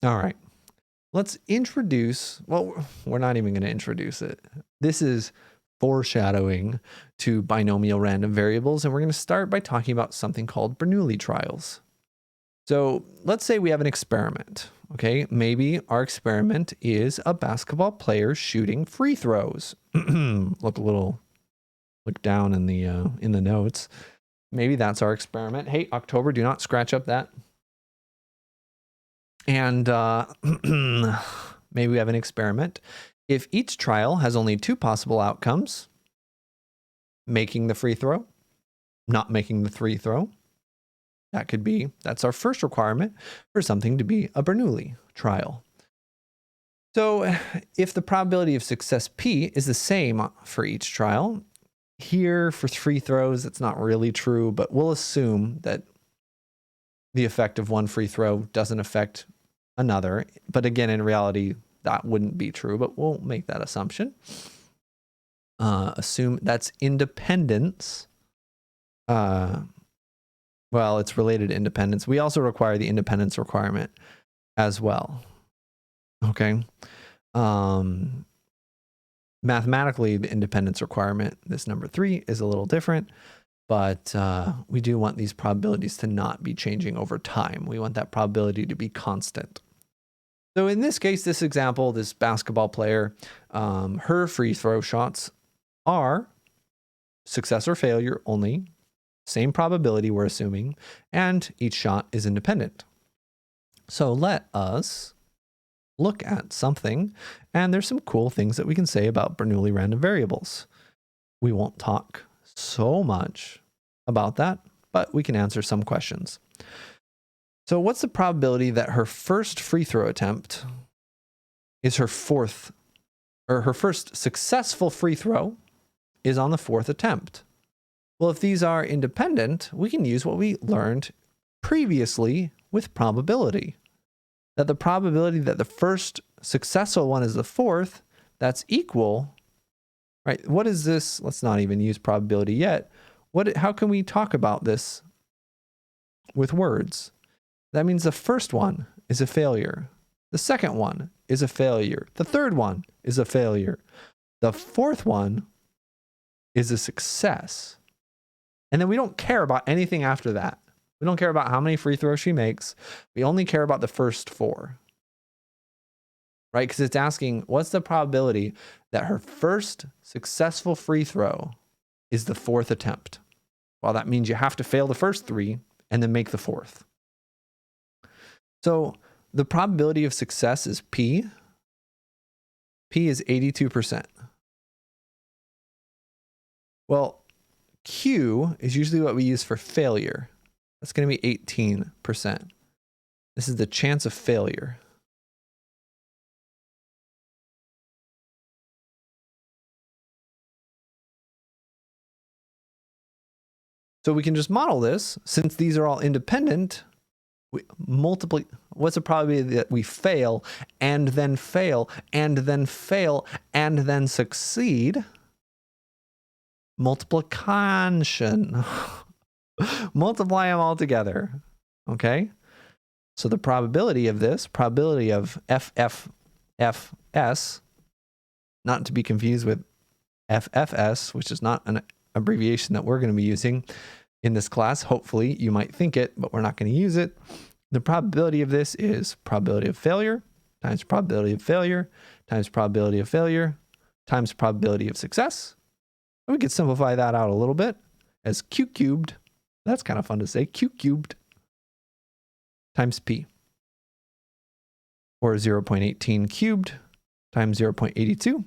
All right. Let's introduce, well, we're not even going to introduce it. This is foreshadowing to binomial random variables, and we're going to start by talking about something called Bernoulli trials. So let's say we have an experiment, okay? Maybe our experiment is a basketball player shooting free throws. Look down in the notes. Maybe that's our experiment. Hey, October, do not scratch up that. And maybe we have an experiment. If each trial has only two possible outcomes, making the free throw, not making the free throw, that's our first requirement for something to be a Bernoulli trial. So if the probability of success P is the same for each trial, here for free throws, it's not really true, but we'll assume that the effect of one free throw doesn't affect another. But again, in reality, that wouldn't be true, but we'll make that assumption. Assume that's independence. Well, it's related to independence. We also require the independence requirement as well. Okay. Mathematically, the independence requirement, this number 3, is a little different, but we do want these probabilities to not be changing over time. We want that probability to be constant. So in this case, this example, this basketball player, her free throw shots are success or failure only, same probability we're assuming, and each shot is independent. So let us look at something, and there's some cool things that we can say about Bernoulli random variables. We won't talk so much about that, but we can answer some questions. So what's the probability that her first free throw attempt is her first successful free throw is on the 4th attempt? Well, if these are independent, we can use what we learned previously with probability. That the probability that the first successful one is the 4th, that's equal, right? What is this? Let's not even use probability yet. How can we talk about this with words? That means the first one is a failure. The second one is a failure. The third one is a failure. The fourth one is a success. And then we don't care about anything after that. We don't care about how many free throws she makes. We only care about the first 4. Right? Because it's asking, what's the probability that her first successful free throw is the 4th attempt? Well, that means you have to fail the first 3 and then make the 4th. So the probability of success is P. P is 82%. Well, Q is usually what we use for failure. That's going to be 18%. This is the chance of failure. So we can just model this. Since these are all independent, what's the probability that we fail and then fail and then fail and then succeed? Multiplication. Multiply them all together. Okay? So the probability of this, probability of FFFS, not to be confused with FFS, which is not an abbreviation that we're going to be using in this class. Hopefully you might think it, but we're not going to use it. The probability of this is probability of failure times probability of failure times probability of failure times probability of success. And we could simplify that out a little bit as Q cubed. That's kind of fun to say. Q cubed times P, or 0.18 cubed times 0.82.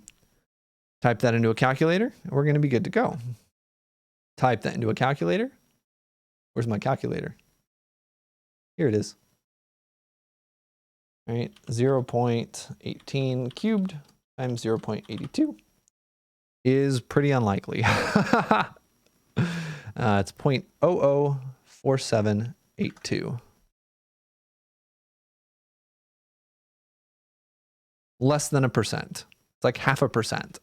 Type that into a calculator, and we're going to be good to go. Type that into a calculator. Where's my calculator? Here it is. All right, 0.18 cubed times 0.82 is pretty unlikely. It's 0.004782. Less than 1%. It's like 0.5%.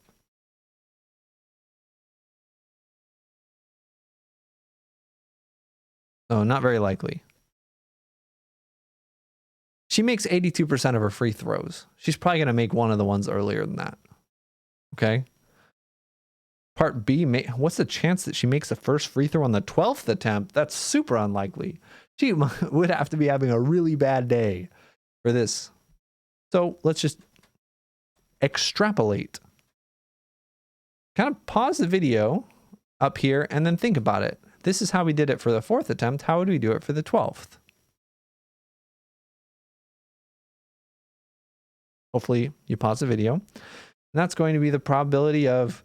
So not very likely. She makes 82% of her free throws. She's probably going to make one of the ones earlier than that. Okay. Part B, what's the chance that she makes the first free throw on the 12th attempt? That's super unlikely. She would have to be having a really bad day for this. So let's just extrapolate. Kind of pause the video up here and then think about it. This is how we did it for the 4th attempt. How would we do it for the 12th? Hopefully you pause the video. And that's going to be the probability of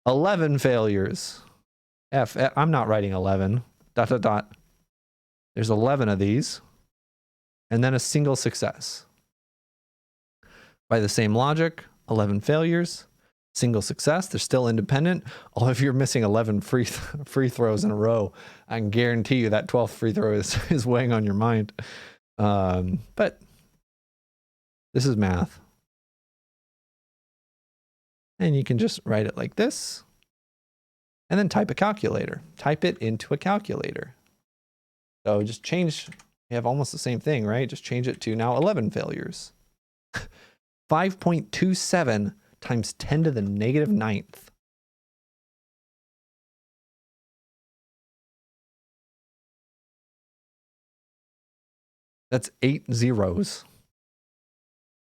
11 failures. I'm not writing 11. ... There's 11 of these. And then a single success. By the same logic, 11 failures, single success. They're still independent. Although if you're missing 11 free throws in a row, I can guarantee you that 12th free throw is weighing on your mind. But this is math. And you can just write it like this. And then type a calculator. Type it into a calculator. So just change, you have almost the same thing, right? Just change it to now 11 failures. 5.27 times 10 to the negative 9th. That's 8 zeros.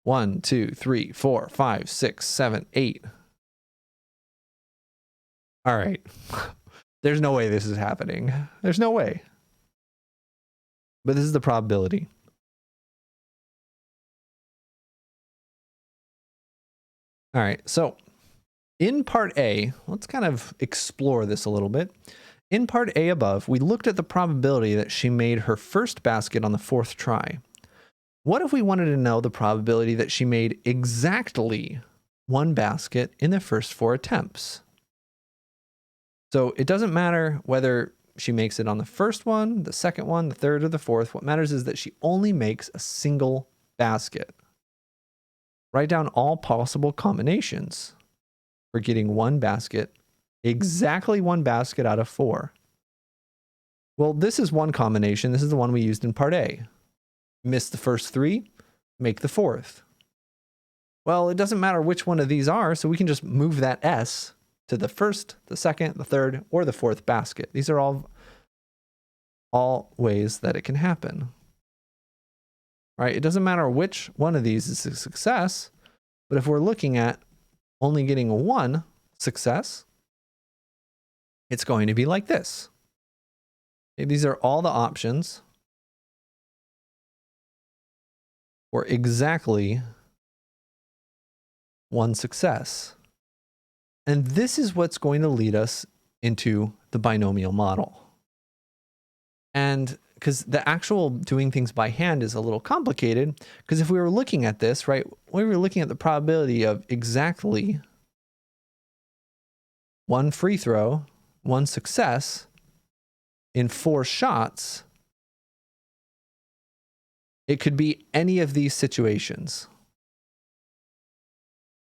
1, 2, 3, 4, 5, 6, 7, 8. All right. There's no way this is happening. There's no way. But this is the probability. All right. So in part A, let's kind of explore this a little bit. In part A above, we looked at the probability that she made her first basket on the 4th try. What if we wanted to know the probability that she made exactly one basket in the first 4 attempts? So it doesn't matter whether she makes it on the first one, the second one, the third, or the fourth. What matters is that she only makes a single basket. Write down all possible combinations for getting one basket, exactly one basket out of 4. Well, this is one combination. This is the one we used in part A. Miss the first 3, make the 4th. Well, it doesn't matter which one of these are, so we can just move that S to the first, the second, the third, or the 4th basket. These are all ways that it can happen. Right? It doesn't matter which one of these is a success, but if we're looking at only getting one success, it's going to be like this. Okay, these are all the options for exactly one success. And this is what's going to lead us into the binomial model. And because the actual doing things by hand is a little complicated, because if we were looking at this, right, we were looking at the probability of exactly one free throw, one success in 4 shots, it could be any of these situations.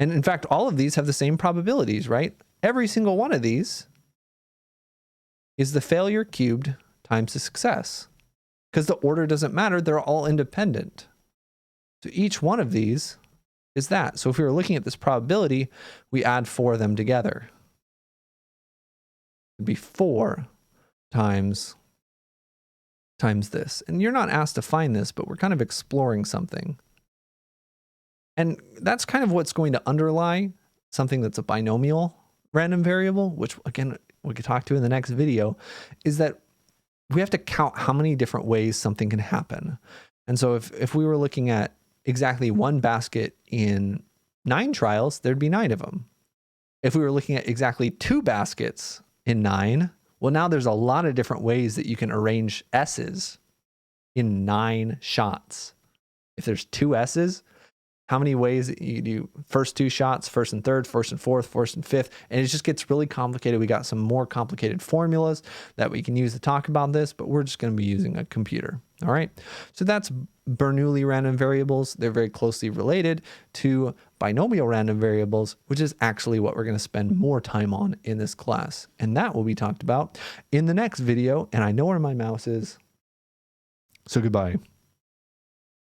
And in fact, all of these have the same probabilities, right? Every single one of these is the failure cubed times the success. Because the order doesn't matter, they're all independent. So each one of these is that. So if we were looking at this probability, we add 4 of them together. It'd be 4 times this. And you're not asked to find this, but we're kind of exploring something. And that's kind of what's going to underlie something that's a binomial random variable, which again, we could talk to in the next video, is that we have to count how many different ways something can happen. And so if we were looking at exactly one basket in 9 trials, there'd be 9 of them. If we were looking at exactly 2 baskets in 9, well, now there's a lot of different ways that you can arrange S's in 9 shots. If there's 2 S's, how many ways that you do first 2 shots, first and third, first and fourth, first and fifth, and it just gets really complicated. We got some more complicated formulas that we can use to talk about this, but we're just going to be using a computer. All right. So that's Bernoulli random variables. They're very closely related to binomial random variables, which is actually what we're going to spend more time on in this class. And that will be talked about in the next video. And I know where my mouse is. So goodbye.